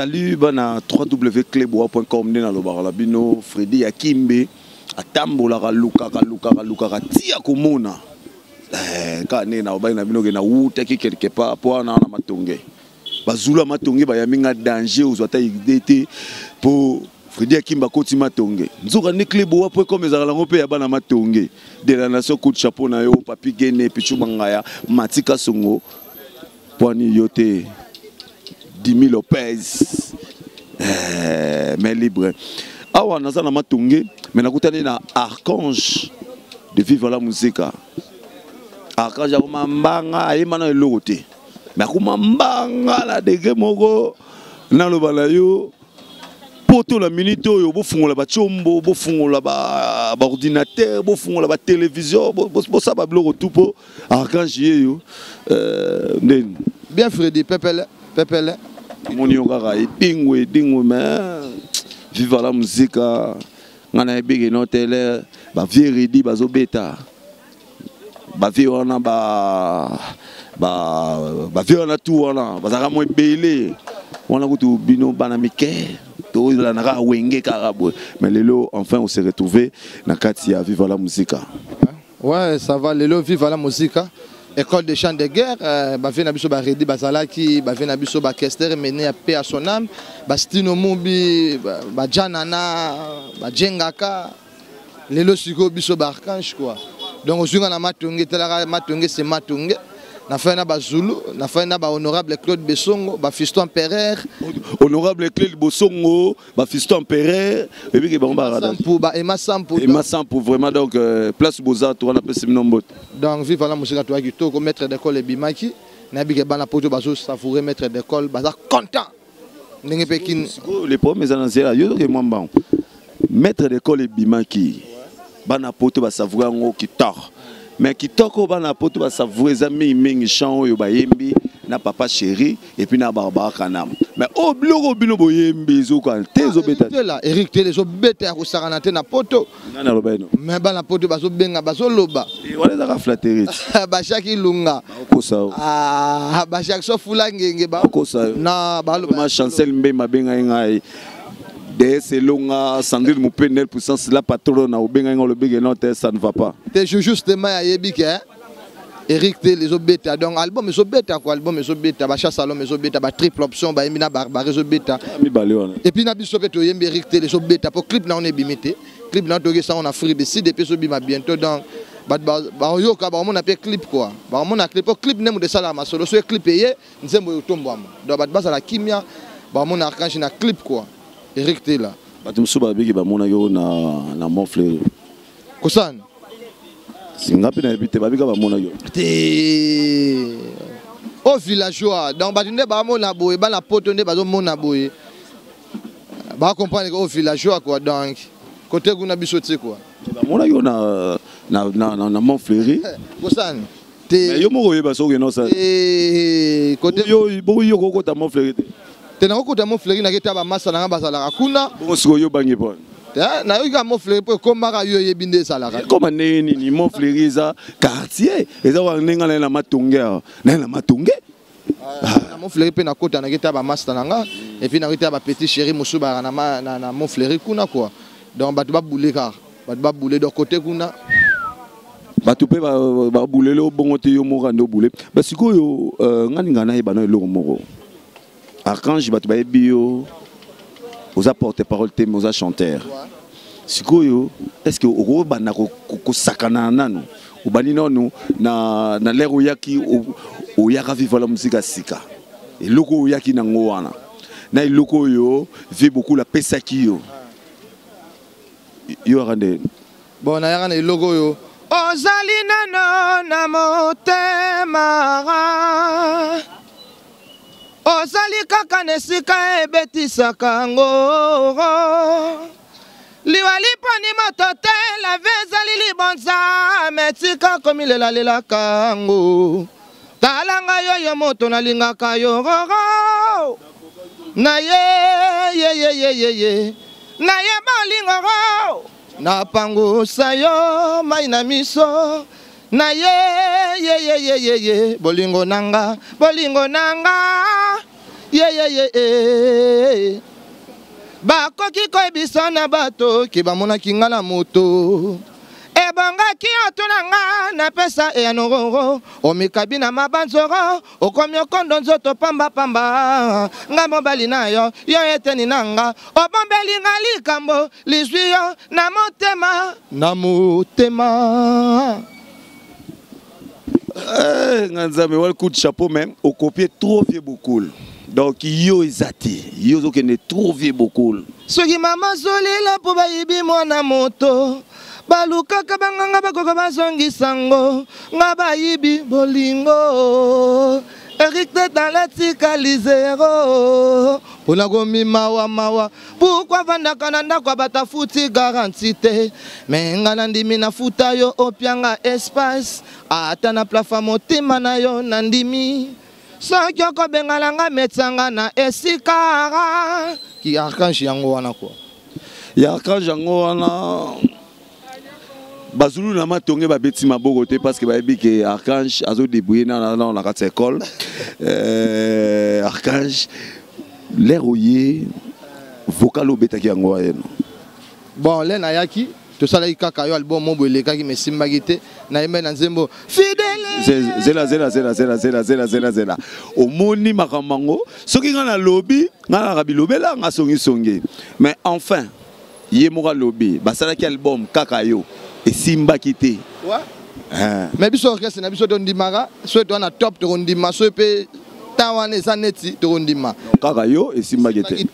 Salut, bana www.cleboa.com na lobara bino Freddy Akimbe atambola luka tia komona ka nena obaina bino ke na uta ki quelque part pour na matonge bazula matonge ba yaminga danger ozwata idée pour Freddy Akimba koti matonge nzoka ne cleboa.com ezala ngo pe ya bana matonge de la nation coup de chapeau na yo papi gene pichu mangaya matika songo poani yote 10 000 Lopez mais libre awa naza na matonge mais nakutani na archange de vivre la musique archange akoma mbanga ayema na eloko te mais akoma mbanga la dege moko na lobala yo poto la minute oyo bofungola ba chombo bofungola ba ordinateur bofungola ba télévision bosaba biloko tupo archange yeyo bien Freddy pepele moni yongaka edingo mais viva la musique ngana ebege no tele ba vieridi bazobeta ba vie wana ba vie wana tout wana bazaka mo ebele wana kutu bino bana mike to la naka wenge karabwe mais lelo enfin on s'est retrouvé na kati ya viva la musique. Ouais, ça va lelo viva la musique. École de chant de guerre, bavie na biso ba redi bazalaki, bavie na biso ba kester mené à paix à son âme, ba stino mubi, ba janana, ba jengaka, lelo siko biso ba archange quoi. Donc osunga na matonge telaka matonge c'est matonge. Na fait na ba Zulu, na fait na ba honorable Claude Bessongo, ba fiston Empereur, honorable Claude Bessongo, ba fiston Empereur, et puis que bon ba Emma Sampo vraiment donc place Boza to na pesi nombot. Donc vive la musique toi qui to maître d'école et bimaki, na bi ke bana poto bazo savourer maître d'école, baza content. Ndenge pekin les premiers annonceurs yo que moi bon. Maître d'école et bimaki, bana poto ba savourer ngo ki tar. Mais qui toko bana poto ba savourer zami mingi chant yo ba yembi na papa chéri et puis na Barbara Kanam. Mais au bloko bino bo yembi zo kan tezo beta. Là Eric Télé zo beta ko sarana te na poto. Na lobeno. Mais bana poto bazo benga bazo loba. Et wala za flatterie. Ba shaki lunga. Ko sa. Ah ba shaki so fula ngenge ba. Ko sa. Na ba ma chancel mbe mabenga ngai. C'est longa Sandrine Moupenel puissance la patronne au benga le big non ça ne va pas. Te justement ya yebike Eric Télé les bêta donc album les bêta quoi album les bêta ba chasse salon les bêta ba triple option ba emina barbare les bêta et puis na biso peto yembi Eric Télé les bêta pour clip na on est bimité clip na toge ça on a free de 6 depuis so bima bientôt donc ba yo ka ba on a clip quoi ba on a clip ne mu de sala ma solo so clip ye nzembo yo tombo donc ba ça la kimia ba on a archange na clip quoi Eric Télé batum suba bigi ba mona yo na mon frère kosan singapi na ebite babika ba mona yo te au villageois donc batinde ba mona boye ba la poto nde bazo mona boye ba comprendre au villageois quoi donc côté kuna bisoté quoi ba mona yo na mon frère kosan te yo moko yeba so ke no sa côté yo ko ta mon frère te na ko ta mon frère na keta ba masa na bazala kuna bon so yo bangi bon na yo mon frère pour comment yo yebinde salaka comme ni mon frère isa quartier eza wa ninga na matonge na matonge mon frère pe na kota na keta ba masa na et puis na keta ba petit chéri musuba na mon frère kuna quoi donc batu ba boule car batu ba boule de côté kuna batu pe ba boule le bongo te yo mo rando boule ba sikoyo ngani ngana e bana eloko moko archange batu ba ebio aux apporte parole thème aux chanteurs sikoyo est-ce que o bana ko sakana nanu o bani nonu na lero yaki o yaka vivre la musique sika et loko yaki na ngwana na loko yo vit beaucoup la pesaki yo rande bon na yaka na loko yo ozali nano na motema ozali kaka nesika ebetisaka ngo liwali poni moto te la vezali libonza metika komilelalelaka ngo talanga yo moto nalingaka yo na ye na ye bolingo na pangusa yo mai na miso na ye bolingo nanga ye bakoki koyebisa na bato ki bamonaki nga na moto ebongaki otunanga na pesa eyanoro omikabi na mabanzoro okomi okondo nzoto pamba nga mobali na yo eteni nanga obombeli nga likambo lizwi yo na motema Nganzame wal coup de chapeau même au copier trop vieux beaucoup. Donc yo ezati yo zokene trop vieux beaucoup. Soki mama zolela po bayibi mwana moto baluka kabanga bakoko bazongisango nga bayibi bolingo Eric dans la tikalizero pona gomi mawa pourquoi vanda kananda kwa batafuti garantite menga nandimi na futa yo opianga espace ata na plafa motema na yo nandimi soki okobengalanga metsanga na esikara ki archange yango wana kwa ya archange yango wana Bazulu na matonge ba beti maboko te parce que ba ebike archange azo débrouiller na kati école archange l'héroïe vocal obetaki yango ayeno bon le na yaki to sala ikaka yo album mo bolekaki mesimbaki te na yembe na nzembo fidèle zela omoni makamango soki nga na lobby nga na kabilobela nga songi mais enfin ye moka lobby basalaki album kaka yo et simba quitté. Ouais. Mais biso orchestre na biso don dimara, so to na top to rondima, so pe tawane saneti to rondima. Kaka yo et simba quitté.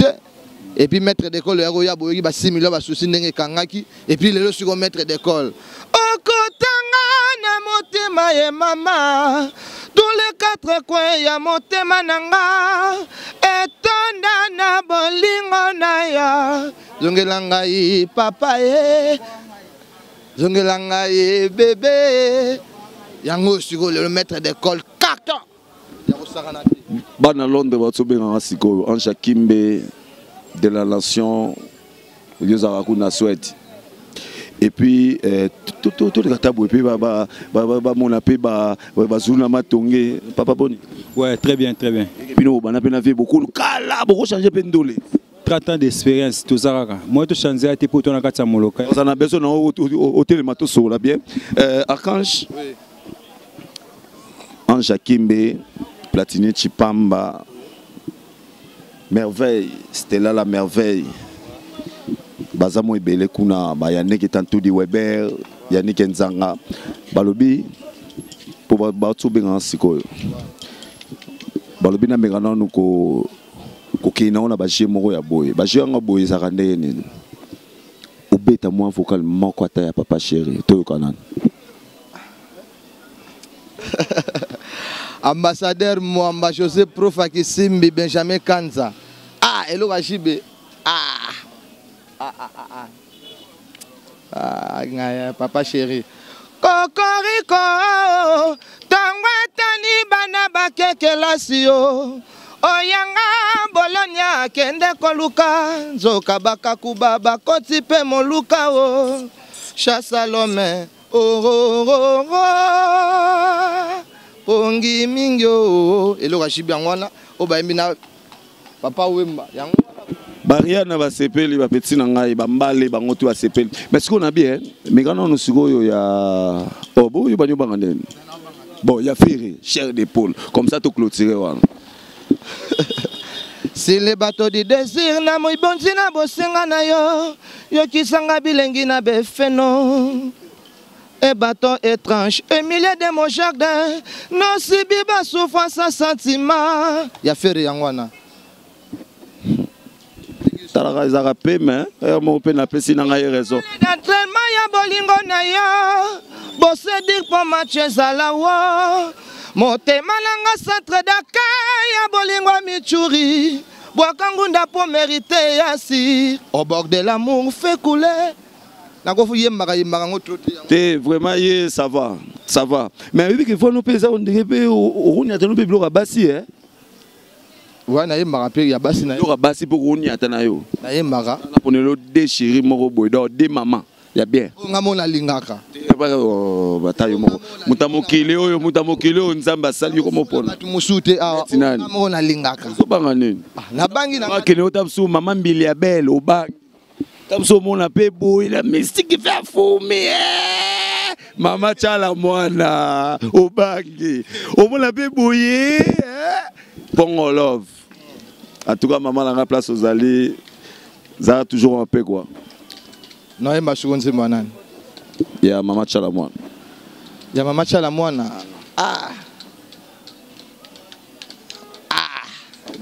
Et puis maître d'école héros ya boyoki ba 6 millions ba souci ndenge kangaki et puis lelo sur maître d'école. Okotanga na motema ye mama. Tous les 4 coins ya motema nanga. Etonda na bolingo na ya. Zongelanga yi papa ye. Zongelanga ye bébé yango siko le maître d'école kaka yango sakanati bana Londres batsobenga siko Anja Kimbe de la nation yozaka kuna Suède et puis tout les katabu et puis ba mona pe ba zuna matonge papa boni ouais très bien et puis no bana pe na vie beaucoup kala beaucoup changer pendole 30 ans d'expérience, tout ça. Moi, je suis changé à tes potes, on a qu'à s'amoloka. On a besoin d'hôtel matos sur la bien. Archange, Anja Kimbe, Platini Chipamba, merveille, c'était là la merveille. Bazamo Ebele Kuna, Yannick est en tout dit Weber, Yannick Nzanga, Balobi, pour Batsu Bengan Siko. Balobi na Benganon nous ko. Kokina on a bâché moro ya boy bâché nga boy za kande nini obeta moi vocal moko ata ya papa chéri to yokanan ambassadeur Mwamba José Profa Kisimbi Benjamin Kanza elo kashibe ngaya papa chéri kokoriko tangwetani bana bakekela sio oyanga bolonya kende koluka nzoka bakakuba bakoti pe moluka o chasalome pongi mingyo eloka shibi yangwana obayembi na papa wemba yango Bariana va sepeli ba petit na ngai ba mbale bango tu va sepeli mais ce qu'on a bien mais quand on siko yo ya obo yo banyo bangandeni bon ya firi cher d'épaule comme ça to clôturer wana. Si les bateaux du désir na moi bonzi na bosenga na yo kisanga bilengi na befeno et bateau étrange et milliers de mon jardin non si biba souffrance sans sentiment ya feri yangwana talaka ezaka pe mais mo pe na pesi na ngai raison d'entraînement ya bolingo na yo bosse dire pour match ezala wo motema nanga centre d'accueil ya bolingo michuri boakangunda pour mériter yasi au bord de l'amour fait couler nako yemaka ngo troti te vraiment ye ça va mais oui qu'il faut nous peser on dirait pe on y a tenu pe bloka basi ouais na yemaka pe ya basi na bloka basi pour on y a tana yo na yemaka na ponelo déchirer moko boy do de maman Ya bien. Ngamona lingaka. Batayo moko. Mutamokile oyo nzamba sali ko mopona. Batu musute awa. Ngamona lingaka. So banga nini? Na bangi na makene otabsu mama mbili ya belle obangi. Tabsu mona pe boy la mystique fait fumer. Mama chala mwana obangi. Omona pe boye. Pongo love. En tout cas maman la place aux alliés. Ça toujours en paix quoi. Non, il m'a choisi moi. Il y a maman chala mwana. Il y a maman chala mwana.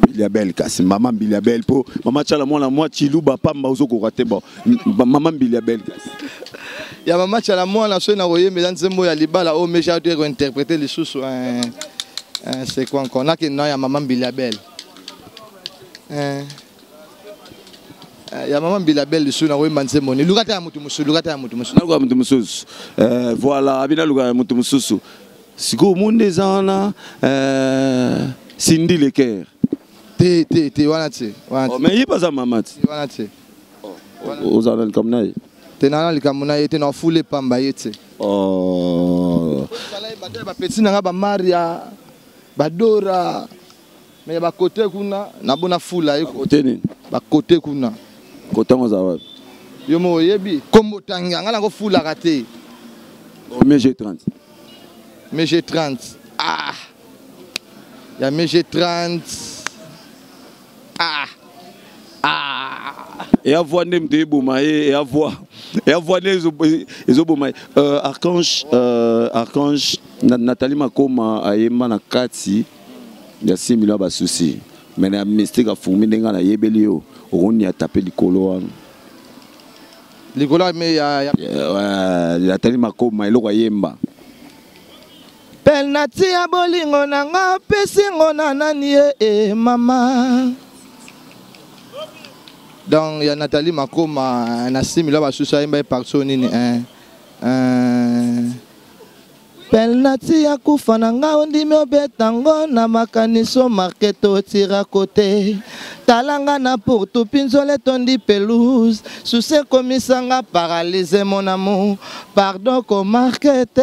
Biliabel kasi maman Biliabel po maman chala mwana moi chiluba pamba uzoko kwate bon maman Biliabel kasi. Il y a maman chala mwana so na roye mais nzembo ya libala o mais j'ai dû réinterpréter les sous c'est quoi encore na que non il y a maman Biliabel. Il y a maman Biliabel sous na roye manzembo ni lugata ya mutu musu na lugata mutu musu voilà abina lugata ya mutu musu siko monde zana Cindy Leker. Voilà. Mais il passe à maman. Voilà. Aux années comme ça. T'es dans le Cameroun, t'es dans foule pamba yete. Oh. Petit nanga ba Maria, Badora, mais ba côté kuna na bona foule ayo. Côté ni. Ba côté kuna. Côté ngozawa. Yo mo yebi, kombo tanga ngala ko foule raté. Mais j'ai 30. Mais j'ai 30. Il y a MG30. Et à voir nem de Boumaï et à voir les Boumaï. Archange Nathalie Makoma a yema na kati il y a 6 millions de soucis. Mais la mystique a fourmi dans la yebelio. On y a tapé du colo. Le colo mais il y a Nathalie Makoma il a yemba. Pel nati ya bolingo nanga pesingo na nani mama. Donc il y a Nathalie Makoma na 6 millions basusa imba personne ni Pel nati ya kufa nanga ondimi obetango na makaniso marketo tira côté. Talanga na porto pinzole tondi pelouse. Sous ce komisanga paralysé mon amour. Pardon ko marketé.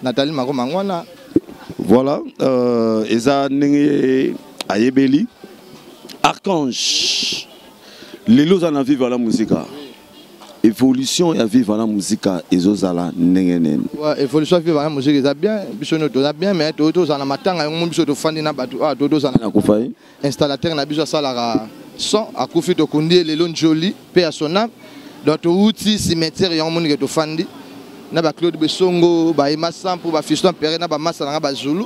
Nathalie Makoma ngwana. Voilà, Eza Nenge Ayebeli, Archange, les lots en vivre à la musique. Évolution et à vivre à la musique, Ezozala Nenge. Ouais, évolution à vivre à la musique, ça bien, ça bien, mais tout ça, matin, on a besoin de faire des nabatou, tout ça, installateur, on a besoin de ça, son, à Koufi de Kundi, les longs jolis, paix à son âme, dans tout outil, cimetière, il y a un monde qui est offandi. Naba Claude Besongo, ba Imasan pour ba fiston péré na ba massa na ba Zulu,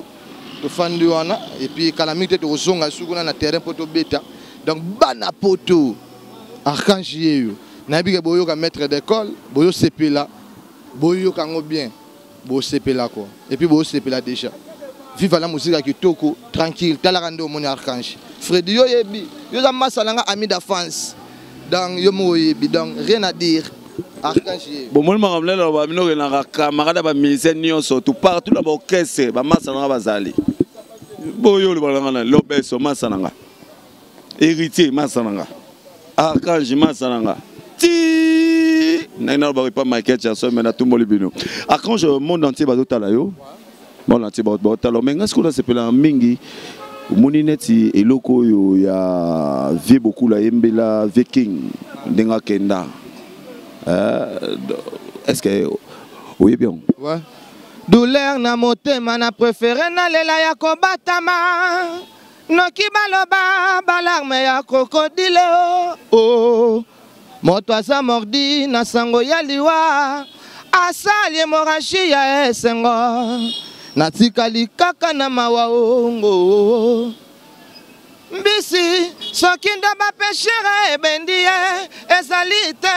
to fandi wana et puis calamité to zonga sukuna na terrain poto beta. Donc bana poto Archange yo. Na bi ke boyo ka maître d'école, boyo CP là, boyo ka ngo bien, boyo CP là quoi. Et puis boyo CP là déjà. Vive la musique qui toko tranquille, talarando mon Archange. Freddy yo yebi, yo za massa nga ami d'enfance. Donc yo mo yebi, donc rien à dire. Bon, moi, je suis tout partout dans l'orchestre, je suis héritier, Archange, Archange, monde entier, monde entier, mais est-ce qu'on a ce plan mingi? Monineti et loko il y a vie beaucoup la Mbela Viking denga kenda. Est-ce que oui bien? Ouais. Douleur na motema na préféré na lela ya kobatama. Noki baloba balarme ya crocodile oh. Moto asa mordi na sango ya liwa. Asali hémorragie ya esengo. Natikali kaka na mawaongo. Mbisi sokinda ba péchere ebendie esalite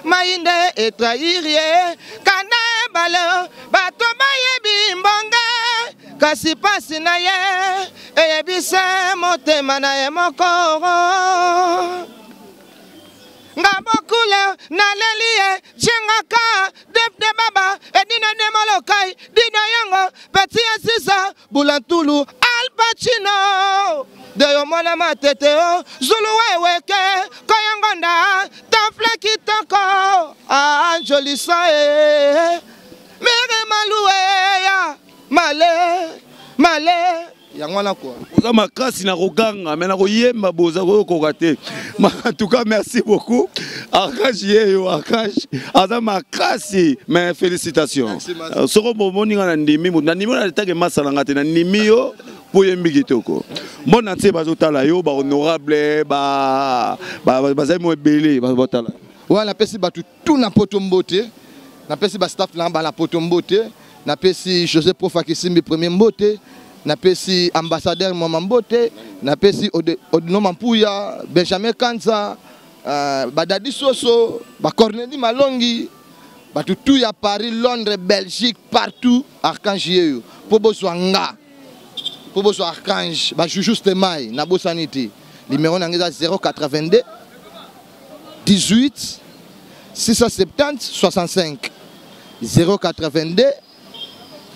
mainde etrahirie kana balo bato bayebi mbonge kasi pasi na ye eyebise motema na ye mokoro ngabokule na lelie jengaka de baba edina de molokai dina yango petit asisa bulantulu Al Pacino de yo mona matete o zulu weweke jolisa mere maloué malé yango na quoi oza makasi na koganga mais na koyemba boza koyokoka te. En tout cas merci beaucoup Archange yeyo Archange aza makasi mais félicitations soko bomoninga na ndimi na ndimi na take masala ngate na ndimi yo po yembi kitoko mona ntie bazotala yo ba honorable bazali mo ebele bazotala wana pesi batu tout na potombote na pesi ba staff na ba la potombote na pesi José Profa Kisimbi premier mbote na pesi ambassadeur Mama Mbote na pesi Odino Mampuya Benjamin Kanza Badadi Soso ba Corneli Malongi batu tout ya Paris Londres Belgique partout Archange yeyo po boswanga po boso Archange ba juste mai na bosanité numéro na ngeza 082 18 670 65 082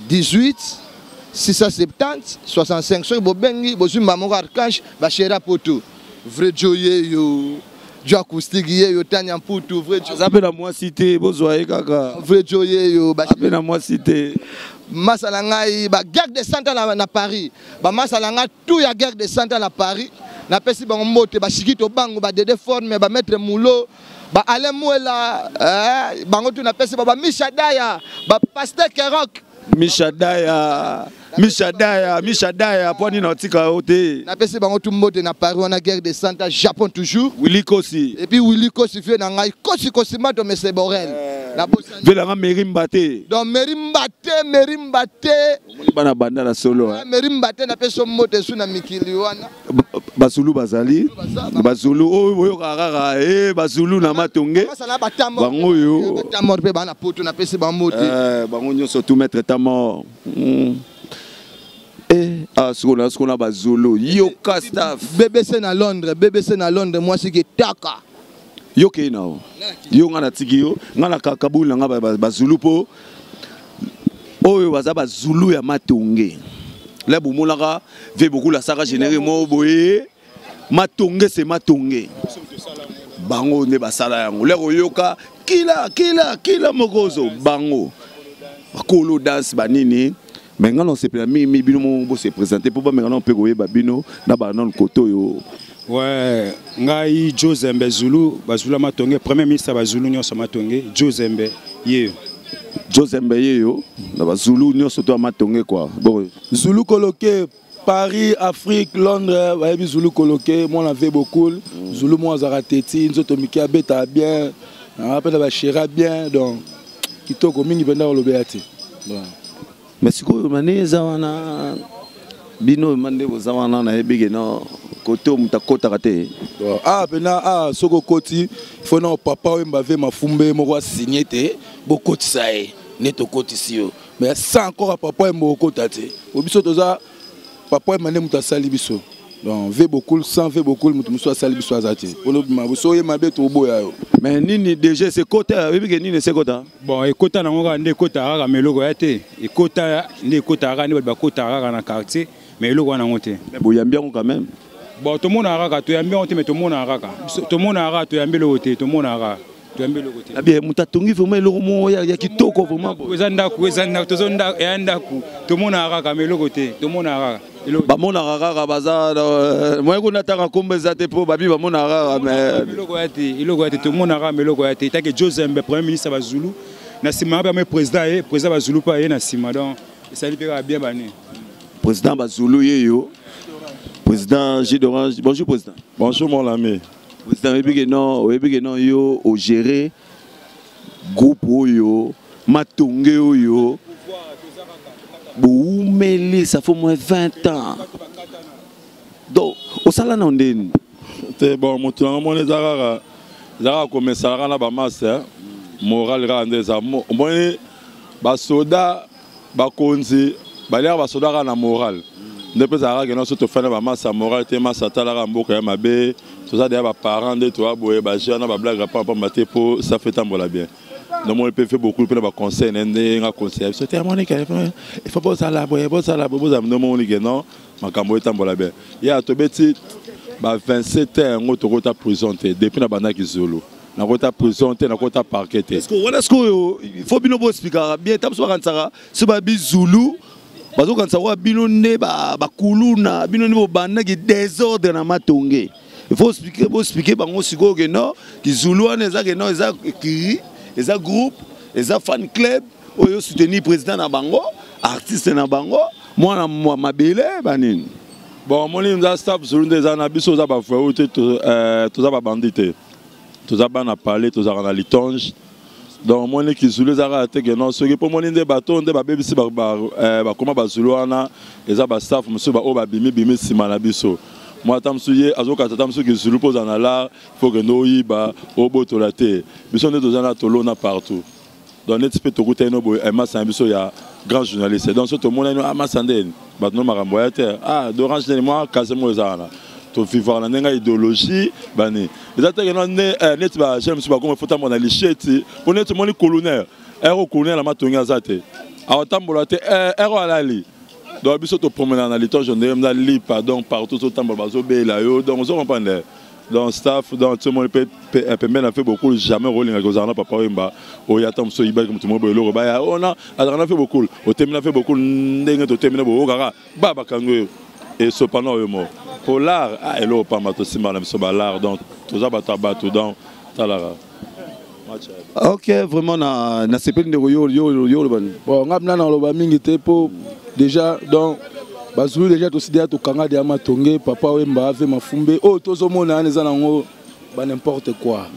18 670 65 so bobengi bozumba moko Archange ba chera poto vrai joye yo jo acoustique yo tanya mputu vrai jo zape na moi cité bozwaye kaka vrai joye yo ba zape na moi cité masala ngai ba guerre de centre na Paris ba masala nga tout ya guerre de centre na Paris na pesi bango mbote ba shikito bango ba Dede Forme ba maître Moulo ba Alain Mouela bango tout na pesi ba Misha Daya ba Pasteur Kerok Mishadaya poni na tika ote na pesi bango tout mbote na Paris on a guerre de centre Japon toujours Willy Kosi et puis Willy Kosi fait na ngai Kosi mato Mese Borel na vela Merimbate donc Merimbate bana banda na solo Merimbate na peso mbote su na mikili wana Basulu bazali Basulu oyo kaka Basulu na matonge bango yo batamor pe bana poto na pesi bambote bango nyonso tout mettre ta mort ce qu'on a Bazulu Yoka staff BBC na Londres moi c'est que taka yoke nao yo ngana tiki yo ngana kakabula nga Bazulu po oyo baza Bazulu ya matonge là bomolaka ve beaucoup la sara généré mo boye matonge c'est matonge bango ne basala yango le yoka kila mokozo bango bakolo dance banini mais quand on se mi bino mo se présenter pour pas mais on peut goyer babino na ba non koto yo ouais ngai Jozembe Zulu Bazulu matonge premier ministre Bazulu nyonso matonge Jozembe yeyo na Bazulu nyonso to matonge quoi bon Zulu coloqué Paris Afrique Londres ba Zulu coloqué moi on fait beaucoup Zulu moi zarateti nzoto mikia beta bien après ba chera bien donc kitoko mingi benda lo beati mais siko maneza wana bino mande bozawana na ebige no koto mutakota kate pena soko koti faut na papa o mbave mafumbe moko signé te bokoti sae neto koti sio mais ça encore papa mbo kota te obiso toza papa mane mutasali biso donc ve beaucoup sans ve beaucoup mutu asali biso azati olobima boso ye mabe to boya yo mais nini déjà c'est kota ebige nini c'est kota bon ekota nango ka nde kota kaka meloko ya te ekota nde kota kaka nde ba kota kaka na quartier mais eloko wana ngote mais boyambia quand même bon to mona kaka to yambia ngote mais to mona kaka to mona kaka to yambia lokote to mona kaka to yambia lokote bien mutatongi vraiment eloko mo ya kitoko vraiment eza ndaku to zonda ya ndaku to mona kaka mais lokote to mona kaka bamona kaka baza moi ko nataka kombeza te po babi bamona kaka mais iloko yate to mona kaka meloko yate take Jozembe premier ministre Bazulu na sima ba me président Bazulu pa ye na sima donc ça lui pega bien bani président Bazulu yeyo président J d'Orange bonjour président bonjour mon ami président ebige non yo au gérer groupe oyo matonge oyo boumeli ça fait moins 20 ans donc au sala na ndeni te bon moto na mona zara commencer na ba master moral rande za mo ba soda ba konzi ba l'air ba soda na moral ne peut zara que non surtout faire ba master moral te massa tala mboka ya mabe tout ça derrière ba parents de toi boye ba jeune ba blague pas mater pour ça fait tambola bien. Non, moi, je fais beaucoup de conseils, un conseil. Il faut pas ça là, non, il y a 27 ans, on a prison depuis la bande qui Zulu. na kota prison te na kota parquet te. Est-ce que il faut bien expliquer bien tam so kansara so ba bi Zulu bazo kansara bino ne ba kuluna bino ne banda ki désordre na matonge. Il faut expliquer bango siko que non ki Zulu wana eza que non eza écrit eza groupe eza fan club oyo soutenir président na bango artiste na bango moi mabele banini. Bon, mon nom est Staff Zulu des Anabis, aux abafoués, tous les bandits, tous les bancs à parler, tous les bancs litonge. Donc, mon nom est Zulu, que non, ceux qui pour mon nom de bateau, de baby, c'est comment Bazuloana, les abastaf, monsieur Baoba Bimi, Bimi, Simanabiso. Moi, tam souillé, azoka tam souillé que Zulu pose en alard, il faut que nous y ba, au beau tolaté. Mais on est dans un atolona partout. Donc, net peut te router nos boys, Emma Sambiso, il y a grand journaliste. Donc, ce monde est à Massandel. Maintenant, ah, d'orange, moi, quasiment aux armes. Tu vivre dans une idéologie, bani. Les attaques, net, j'aime si comment faut t'amener les chètes. Pour net, mon colonel, héros colonel, la matonga zate. Alors, tambolate, héros à la lit. Donc, il faut te promener dans l'état, je n'aime pas lit, pardon, partout, au tambolbazo, là, donc, on se comprend. Donc, staff, donc, tout le monde peut fait beaucoup, jamais rôle avec les armes, papa, oh, il y a tant de choses, comme tout le monde, on a fait beaucoup, au terme, on a fait beaucoup, au terme, on a baba kango, et cependant, pour l'art, il n'y a pas de l'art, donc, tout ça, bateau, donc, talara. Ok, vraiment, na sepel de yo ban. Bon, ngapna na loba mingi te po déjà donc bazulu déjà to sidia to kanga de amatonge papa wemba ave mafumbe oh tozo mona neza nango ba n'importe quoi.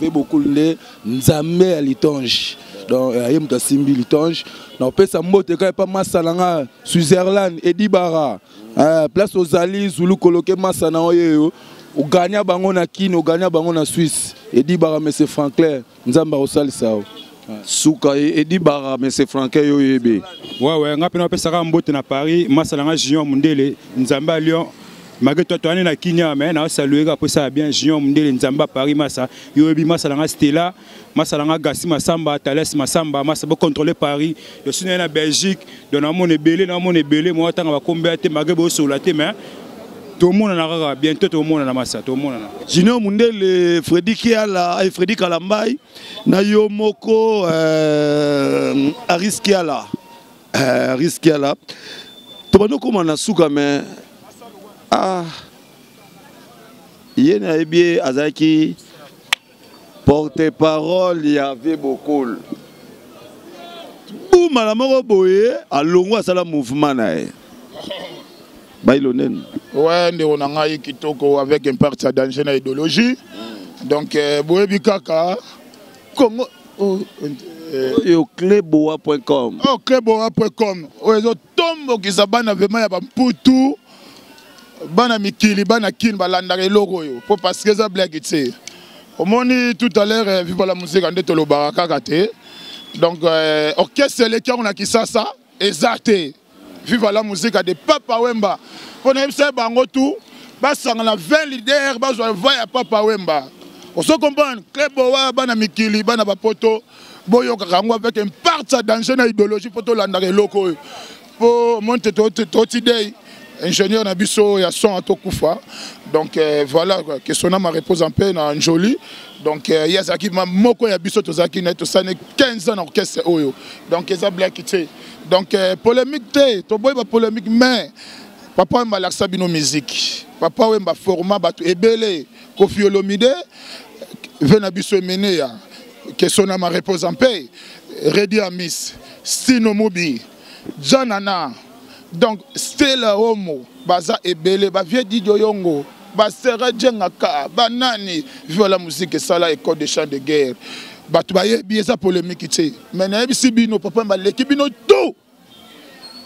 Ve beaucoup de nzambe à litonge. Donc ayem ta simbi litonge. Na pesa mbote ka pa masalanga Switzerland Edibara. Place aux Ali Zulu coloquer masana oyo. O gagner bango na Kino, o gagner bango na Suisse. Edibara monsieur Franklin nzamba osalisa. Souka Edibara monsieur Franklin yo yebe. Ouais, ngapi na pesa ka mbote na Paris, masalanga Junior Mundele, nzamba Lyon. Malgré toi tu es na Kenya mais na saluer après ça bien Junior Mundele nzamba Paris massa. Yo yebi masalanga Stella, masalanga Gassi Masamba, Thales Masamba, massa bo contrôler Paris. Je suis na Belgique, donc na mon ebele, moi tanga ba combien te malgré bo solaté mais tout le monde en a bientôt tout le monde en a massa tout le monde en a. Junior Mundele, Freddy Kiala et Freddy Kalambay, na yo moko Aris Kiala. Aris Kiala. Tobano comment na souka mais il y a bien Azaki porte-parole, il y avait beaucoup. Ou malamoro boye à longo à la mouvement nae. Bailonen. Ouais, on a un kitoko avec un parti danger na idéologie. Donc boye bikaka Congo Cleboa.com. Oh cleboa.com. Ozo tombo kizabana vraiment ya bamputu. Bana mikili bana kin balanda logo yo pour parce que ça blague tu omoni tout à l'heure vive la musique ande to lo baraka kate donc orchestre les on a qui ça exact vive la musique de Papa Wemba on aime ça bango tout basanga na 20 leaders bazwa voya Papa Wemba on se comprend Kleboa bana mikili bana bapoto boyo kango avec un parti danger na idéologie pour to landa logo pour monter to today ingénieur Nabiso, il y a son à Tokoufa. Donc voilà, que son âme repose en paix dans Njoli. Donc il y a ça qui m'a moko ya biso tozaki net ça n'est 15 ans orchestre oyo. Donc ça blague qui donc polémique té, to boy ba polémique mais papa m'a l'accès bino musique. Papa m'a format batu ebele Koffi Olomide vena biso mené ya que son âme repose en paix. Redi Amis, Stino Mobi, Janana. Donc, Stella Homo, Baza Ebele, Bavie Didio Yongo, Basera Djengaka, Banani, vive la musique et ça là, école de chants de guerre. Batoubaye, bien ça polémique, mais si bino, papa, l'équipe bino tout.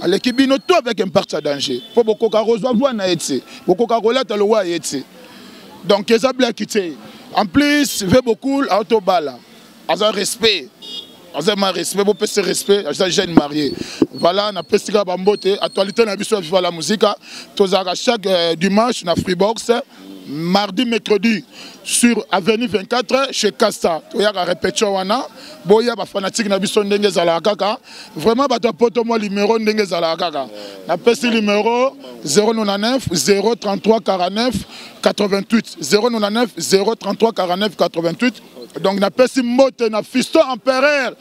L'équipe bino tout avec un parti à danger. Faut beaucoup de roswa voir na etse, beaucoup de rolette le wa etse. Donc, ça blague quitté. En plus, veut beaucoup autobala, avec respect. Azama respect, beau petit respect, j'ai jeune marié. Voilà, na pestika bambote, actualité na biso viva la musique. Tozara chaque dimanche na Freebox, mardi, mercredi, sur Avenue 24, chez Casta. Il y a une répétition. Il y a des fanatiques qui sont venus à Kaka. Vraiment, il y a un numéro de la Kaka. Le numéro 099 033 49 88. 099 033 49 88. Donc, on a passé un fiston empereur.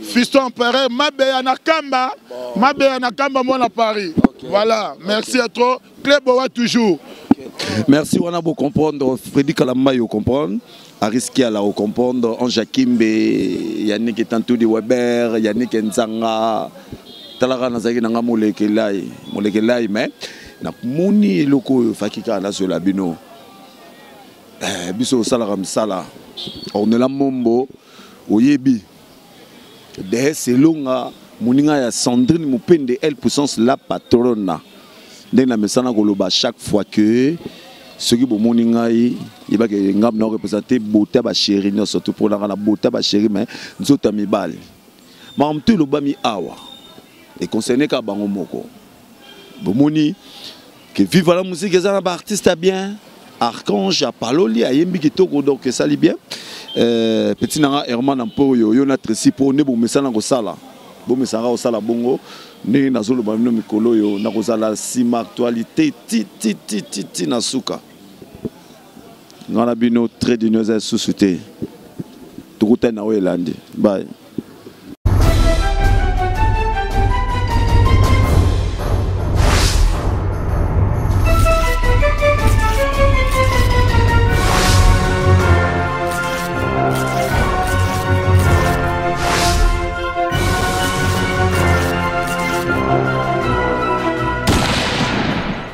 Fiston empereur, Mabéa Nakamba. Mabéa Nakamba, moi, à Paris. Voilà, merci à toi. Cléboa toujours. Merci, on a beau comprendre. Freddy Kalamba, il comprendre. Ariski à la comprendre. Anja Kimbe, Yannick Tantoudi Weber, Yannick Nzanga. Talara Nazaki Nanga Molekelai. Molekelai, mais. Na Mouni Loko Fakika là sur la bino. Biso Salaram Sala. On est là, Mombo. Oyebi. De Selonga. Mouninga ya Sandrine Moupende, elle puissance la patronne. Dans la messana goloba chaque fois que ceux qui bon moninga il va que ngam na représenter beauté ba chéri non surtout pour la beauté ba chéri mais nous autres mi bal. Mais on te lo ba mi awa. Et concerné ka bango moko. Bon moni que vive la musique les artistes bien. Archange a Paloli a yembi kitoko donc ça li bien. Petit nanga Herman Ampo yo na tresi pour ne bon messana go sala. Bon messana go sala bongo. Né na zolo bamino mikolo yo na kozala sima actualité ti na suka ngana bino très dineuse sous-souté tout na welandi bye.